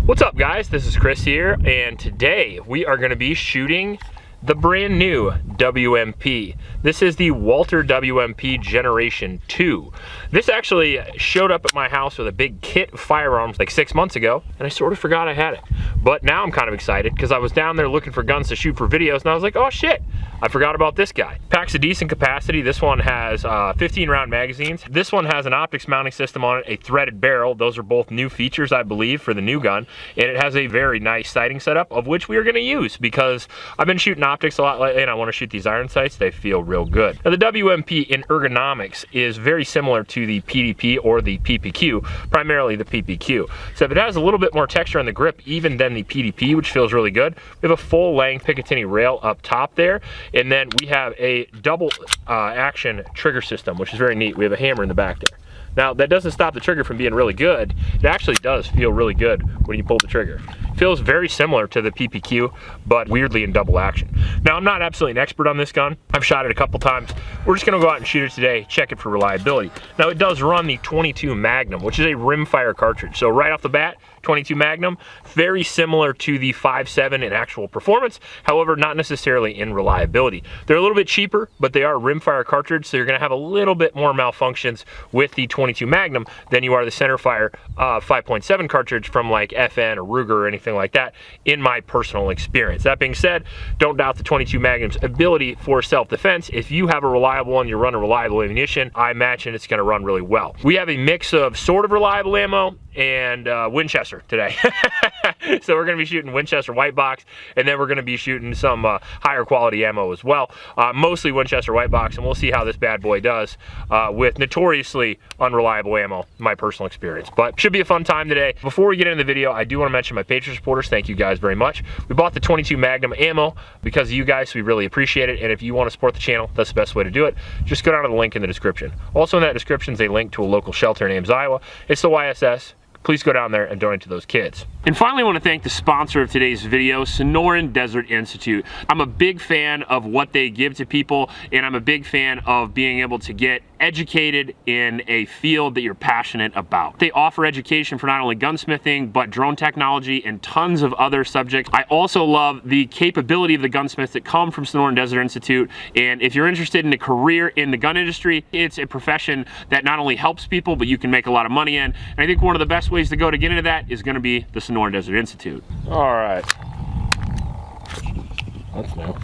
What's up guys, this is Chris here, and today we are going to be shooting the brand new WMP. This is the Walther WMP Generation 2. This actually showed up at my house with a big kit of firearms like 6 months ago, and I sort of forgot I had it. But now I'm kind of excited because I was down there looking for guns to shoot for videos, and I was like, oh shit, I forgot about this guy. Packs a decent capacity. This one has 15 round magazines. This one has an optics mounting system on it, a threaded barrel. Those are both new features, I believe, for the new gun. And it has a very nice sighting setup, of which we are gonna use because I've been shooting optics a lot lately and I wanna shoot these iron sights. They feel real good. Now the WMP in ergonomics is very similar to the PDP or the PPQ, primarily the PPQ. So if it has a little bit more texture on the grip even than the PDP, which feels really good. We have a full length Picatinny rail up top there. And then we have a double action trigger system, which is very neat. We have a hammer in the back there. Now that doesn't stop the trigger from being really good. It actually does feel really good when you pull the trigger. It feels very similar to the PPQ, but weirdly in double action. Now I'm not absolutely an expert on this gun. I've shot it a couple times. We're just gonna go out and shoot it today, check it for reliability. Now it does run the 22 Magnum, which is a rimfire cartridge. So right off the bat, 22 Magnum, very similar to the 5.7 in actual performance, however, not necessarily in reliability. They're a little bit cheaper, but they are rimfire cartridge, so you're gonna have a little bit more malfunctions with the 22 Magnum than you are the centerfire 5.7 cartridge from like FN or Ruger or anything like that, in my personal experience. That being said, don't doubt the 22 Magnum's ability for self-defense. If you have a reliable one, you run a reliable ammunition, I imagine it's gonna run really well. We have a mix of sort of reliable ammo and Winchester today. So we're gonna be shooting Winchester white box, and then we're gonna be shooting some higher quality ammo as well. Mostly Winchester white box, and we'll see how this bad boy does with notoriously unreliable ammo, my personal experience. But should be a fun time today. Before we get into the video, I do wanna mention my Patreon supporters. Thank you guys very much. We bought the 22 Magnum ammo because of you guys, so we really appreciate it. And if you wanna support the channel, that's the best way to do it. Just go down to the link in the description. Also in that description is a link to a local shelter in Ames, Iowa. It's the YSS. Please go down there and donate to those kids. And finally, I want to thank the sponsor of today's video, Sonoran Desert Institute. I'm a big fan of what they give to people, and I'm a big fan of being able to get educated in a field that you're passionate about. They offer education for not only gunsmithing, but drone technology and tons of other subjects. I also love the capability of the gunsmiths that come from Sonoran Desert Institute, and if you're interested in a career in the gun industry, it's a profession that not only helps people, but you can make a lot of money in. And I think one of the best ways to go to get into that is going to be the Sonoran Desert Institute. All right. That's new.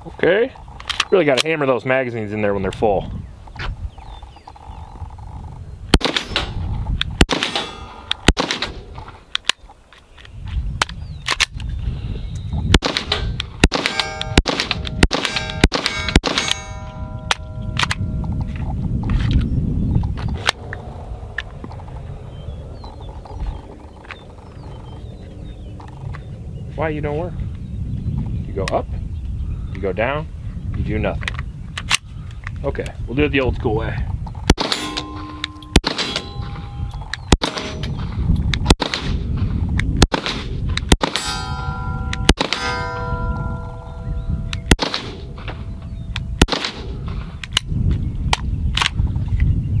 Okay. Really got to hammer those magazines in there when they're full. Why you don't work? You go up, you go down, you do nothing. Okay, we'll do it the old school way.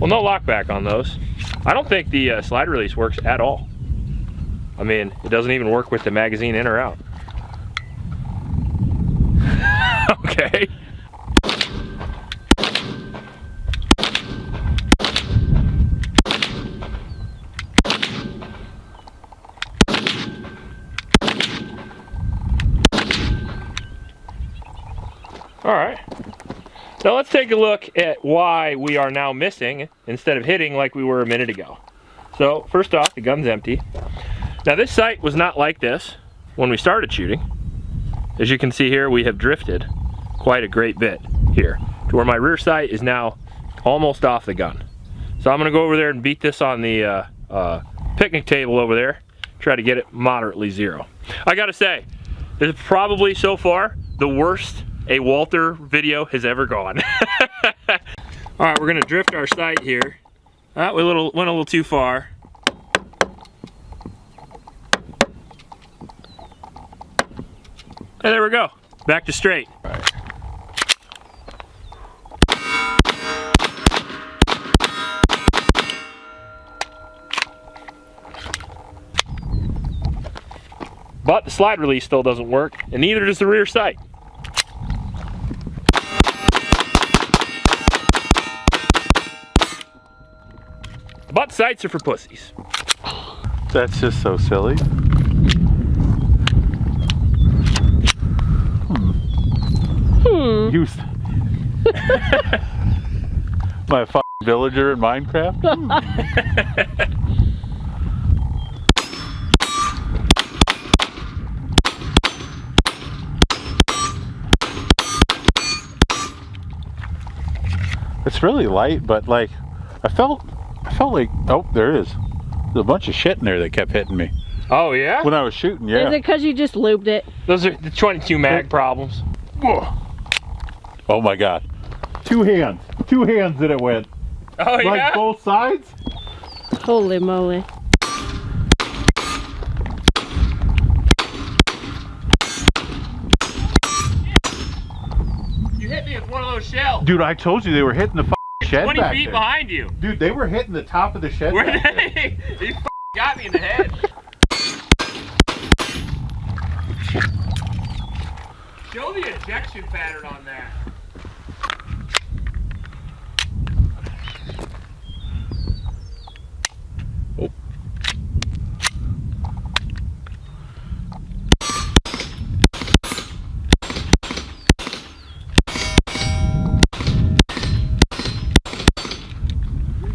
Well, no lockback on those. I don't think the slide release works at all. I mean, it doesn't even work with the magazine in or out. Okay. All right. Now let's take a look at why we are now missing instead of hitting like we were a minute ago. So first off, the gun's empty. Now this sight was not like this when we started shooting. As you can see here, we have drifted quite a great bit here to where my rear sight is now almost off the gun. So I'm gonna go over there and beat this on the picnic table over there, try to get it moderately zero. I gotta say, this is probably so far the worst a Walther video has ever gone. All right, we're gonna drift our sight here. We went a little too far. And there we go, back to straight. All right. but the slide release still doesn't work, and neither does the rear sight. The butt sights are for pussies. That's just so silly. Use my fucking villager in Minecraft. It's really light, but like I felt like, oh, there it is. There's a bunch of shit in there that kept hitting me. Oh yeah? When I was shooting, yeah. Is it because you just lubed it? Those are the 22 mag problems. Oh my God. Two hands that it went. Oh yeah? Like both sides? Holy moly. You hit me with one of those shells. Dude, I told you they were hitting the fucking shed 20 back feet there. behind you. Dude, they were hitting the top of the shed Where back there. you got me in the head. Show the ejection pattern on that. Oh.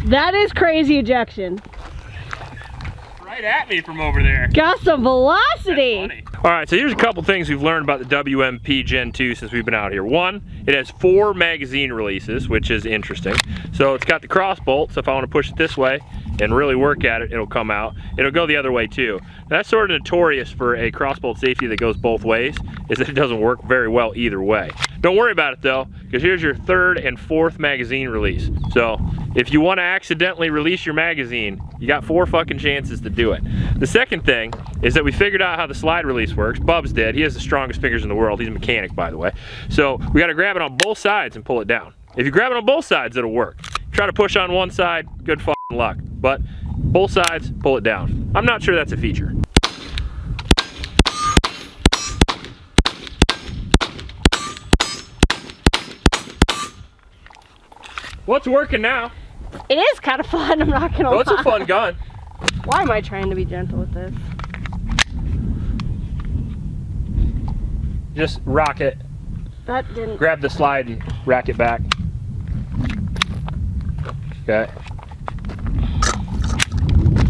That is crazy ejection. Right at me from over there. Got some velocity. All right, so here's a couple things we've learned about the WMP Gen 2 since we've been out here. One, it has 4 magazine releases, which is interesting. So it's got the cross bolt, so if I want to push it this way and really work at it, it'll come out. It'll go the other way too. Now, that's sort of notorious for a cross bolt safety that goes both ways, is that it doesn't work very well either way. Don't worry about it though, because here's your 3rd and 4th magazine release. So if you want to accidentally release your magazine, you got 4 fucking chances to do it. The second thing is that we figured out how the slide release works. Bub's did. He has the strongest fingers in the world. He's a mechanic, by the way. So we got to grab it on both sides and pull it down. If you grab it on both sides, it'll work. Try to push on one side, good fucking luck. But both sides, pull it down. I'm not sure that's a feature. What's working now? It is kind of fun, I'm not gonna lie. It's a fun gun. Why am I trying to be gentle with this? Just rock it. That didn't... Grab the slide and rack it back. Okay.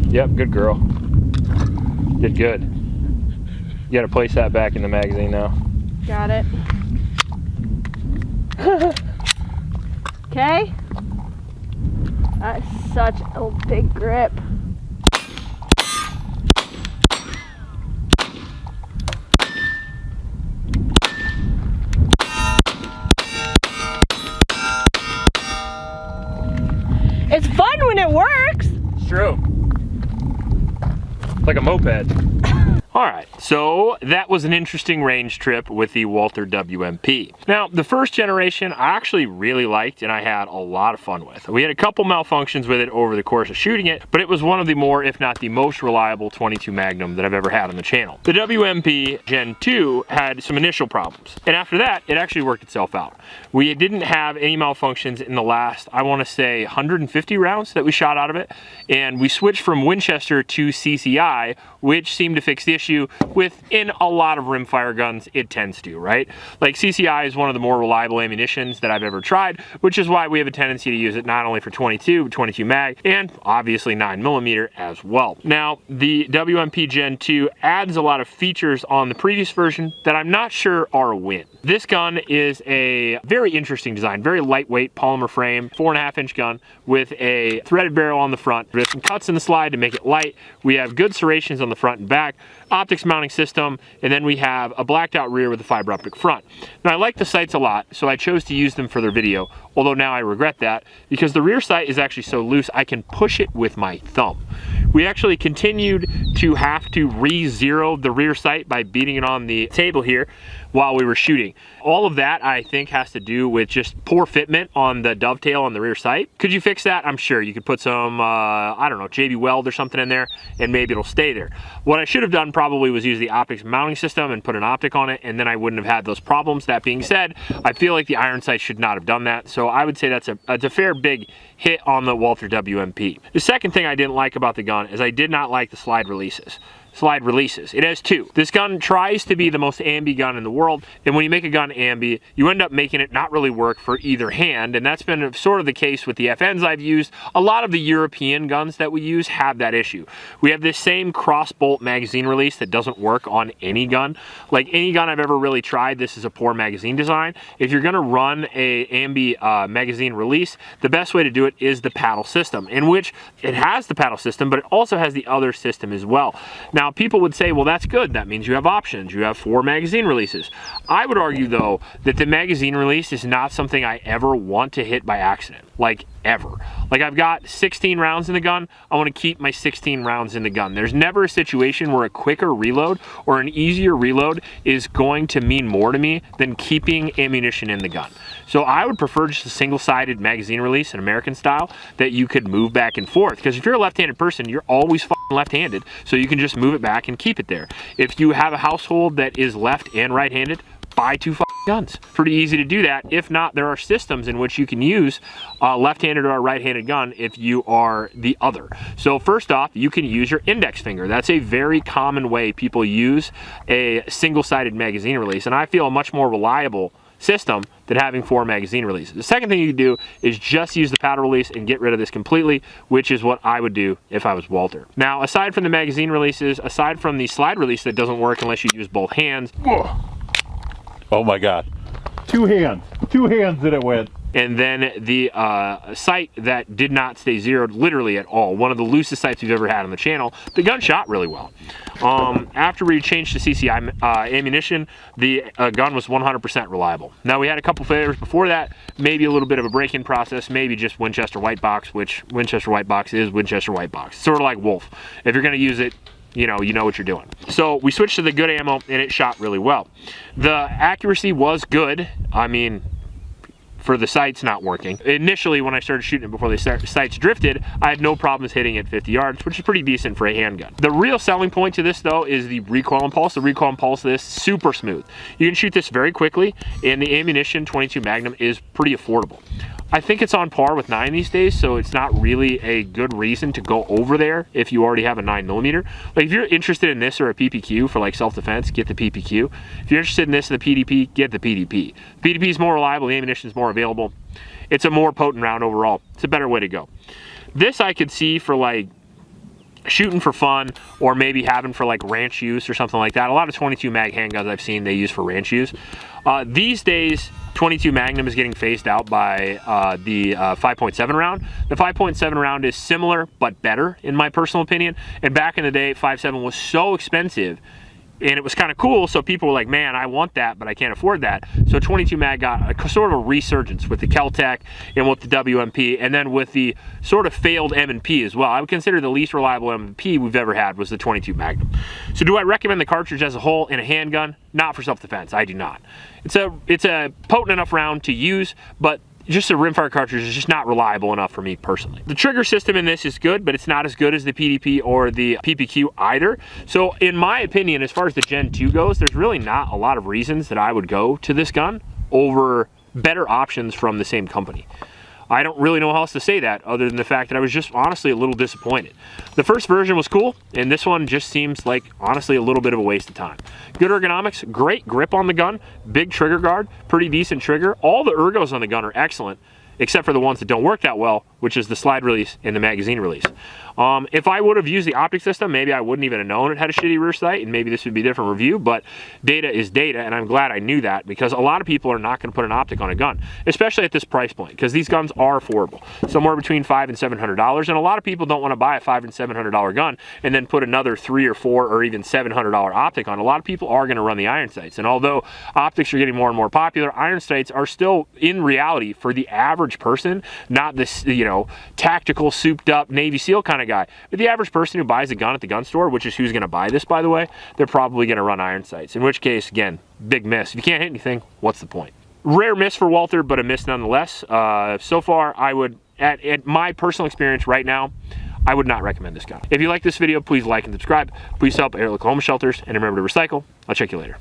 Yep, good girl. Did good. You gotta place that back in the magazine now. Got it. Okay. That's such a big grip. It's fun when it works. It's true. It's like a moped. All right, so that was an interesting range trip with the Walther WMP. Now, the first generation I actually really liked and I had a lot of fun with. We had a couple malfunctions with it over the course of shooting it, but it was one of the more, if not the most reliable 22 Magnum that I've ever had on the channel. The WMP Gen 2 had some initial problems, and after that, it actually worked itself out. We didn't have any malfunctions in the last, I want to say, 150 rounds that we shot out of it, and we switched from Winchester to CCI, which seemed to fix the issue within a lot of rimfire guns. It tends to, right? Like CCI is one of the more reliable ammunitions that I've ever tried, which is why we have a tendency to use it not only for 22, but 22 mag, and obviously 9mm as well. Now, the WMP Gen 2 adds a lot of features on the previous version that I'm not sure are a win. This gun is a very interesting design, very lightweight polymer frame, 4.5-inch gun with a threaded barrel on the front. There's some cuts in the slide to make it light. We have good serrations on the front and back, optics mounting system, and then we have a blacked out rear with a fiber optic front. Now, I like the sights a lot, so I chose to use them for their video, although now I regret that because the rear sight is actually so loose I can push it with my thumb. We actually continued to have to re-zero the rear sight by beating it on the table here while we were shooting. All of that, I think, has to do with just poor fitment on the dovetail on the rear sight. Could you fix that? I'm sure. You could put some, I don't know, JB Weld or something in there, and maybe it'll stay there. What I should have done probably was use the optics mounting system and put an optic on it, and then I wouldn't have had those problems. That being said, I feel like the iron sight should not have done that, so I would say that's a fair big hit on the Walther WMP. The second thing I didn't like about the gun is I did not like the slide releases. It has two. This gun tries to be the most ambi gun in the world, and when you make a gun ambi, you end up making it not really work for either hand, and that's been sort of the case with the FNs I've used. A lot of the European guns that we use have that issue. We have this same cross-bolt magazine release that doesn't work on any gun. Like any gun I've ever really tried, this is a poor magazine design. If you're gonna run a ambi magazine release, the best way to do it is the paddle system, in which it has the paddle system, but it also has the other system as well. Now, people would say, well, that's good. That means you have options. You have 4 magazine releases. I would argue, though, that the magazine release is not something I ever want to hit by accident. Like, ever. Like, I've got 16 rounds in the gun. I want to keep my 16 rounds in the gun. There's never a situation where a quicker reload or an easier reload is going to mean more to me than keeping ammunition in the gun. So I would prefer just a single-sided magazine release, an American style, that you could move back and forth. Because if you're a left-handed person, you're always left-handed, so you can just move it back and keep it there. If you have a household that is left and right-handed, buy 2 guns. Pretty easy to do that. If not, there are systems in which you can use a left-handed or a right-handed gun if you are the other. So first off, you can use your index finger. That's a very common way people use a single-sided magazine release, and I feel a much more reliable system than having 4 magazine releases. The second thing you can do is just use the paddle release and get rid of this completely, which is what I would do if I was Walther. Now, aside from the magazine releases, aside from the slide release that doesn't work unless you use both hands. Oh my God. 2 hands. 2 hands that it went. And then the sight that did not stay zeroed literally at all. One of the loosest sights we've ever had on the channel. The gun shot really well. After we changed to CCI ammunition, the gun was 100% reliable. Now, we had a couple failures before that, maybe a little bit of a break-in process, maybe just Winchester white box, which Winchester white box is Winchester white box. Sort of like Wolf. If you're gonna use it, you know what you're doing. So we switched to the good ammo and it shot really well. The accuracy was good. I mean, for the sights not working. Initially, when I started shooting it before the sights drifted, I had no problems hitting at 50 yards, which is pretty decent for a handgun. The real selling point to this, though, is the recoil impulse. The recoil impulse of this, super smooth. You can shoot this very quickly, and the ammunition 22 Magnum is pretty affordable. I think it's on par with 9 these days, so it's not really a good reason to go over there if you already have a 9mm. Like, if you're interested in this or a PPQ for like self-defense, get the PPQ. If you're interested in this and the PDP, get the PDP. The PDP is more reliable, the ammunition is more available. It's a more potent round overall. It's a better way to go. This I could see for like shooting for fun, or maybe having for like ranch use or something like that. A lot of 22 mag handguns I've seen they use for ranch use. These days, 22 Magnum is getting phased out by the 5.7 round. The 5.7 round is similar but better in my personal opinion. And back in the day, 5.7 was so expensive and it was kind of cool, so people were like, man, I want that, but I can't afford that. So 22 mag got a sort of a resurgence with the Kel-Tec and with the WMP, and then with the sort of failed M&P as well. I would consider the least reliable M&P we've ever had was the 22 Magnum. So do I recommend the cartridge as a whole in a handgun? Not for self-defense, I do not. It's a potent enough round to use, but just a rimfire cartridge is just not reliable enough for me personally. The trigger system in this is good, but it's not as good as the PDP or the PPQ either. So in my opinion, as far as the Gen 2 goes, there's really not a lot of reasons that I would go to this gun over better options from the same company. I don't really know how else to say that other than the fact that I was just honestly a little disappointed. The first version was cool, and this one just seems like honestly a little bit of a waste of time. Good ergonomics, great grip on the gun, big trigger guard, pretty decent trigger. All the ergos on the gun are excellent, except for the ones that don't work that well, which is the slide release and the magazine release. If I would have used the optic system, maybe I wouldn't even have known it had a shitty rear sight, and maybe this would be a different review, but data is data, and I'm glad I knew that, because a lot of people are not going to put an optic on a gun, especially at this price point, because these guns are affordable, somewhere between $500 and $700, and a lot of people don't want to buy a $500 and $700 gun and then put another $300 or $400 or even $700 optic on. A lot of people are going to run the iron sights, and although optics are getting more and more popular, iron sights are still, in reality, for the average person, not this, know, tactical, souped up Navy SEAL kind of guy. But the average person who buys a gun at the gun store, which is who's going to buy this, by the way, they're probably going to run iron sights. In which case, again, big miss. If you can't hit anything, what's the point? Rare miss for Walther, but a miss nonetheless. So far, I would, at my personal experience right now, I would not recommend this gun. If you like this video, please like and subscribe. Please help Oklahoma shelters, and remember to recycle. I'll check you later.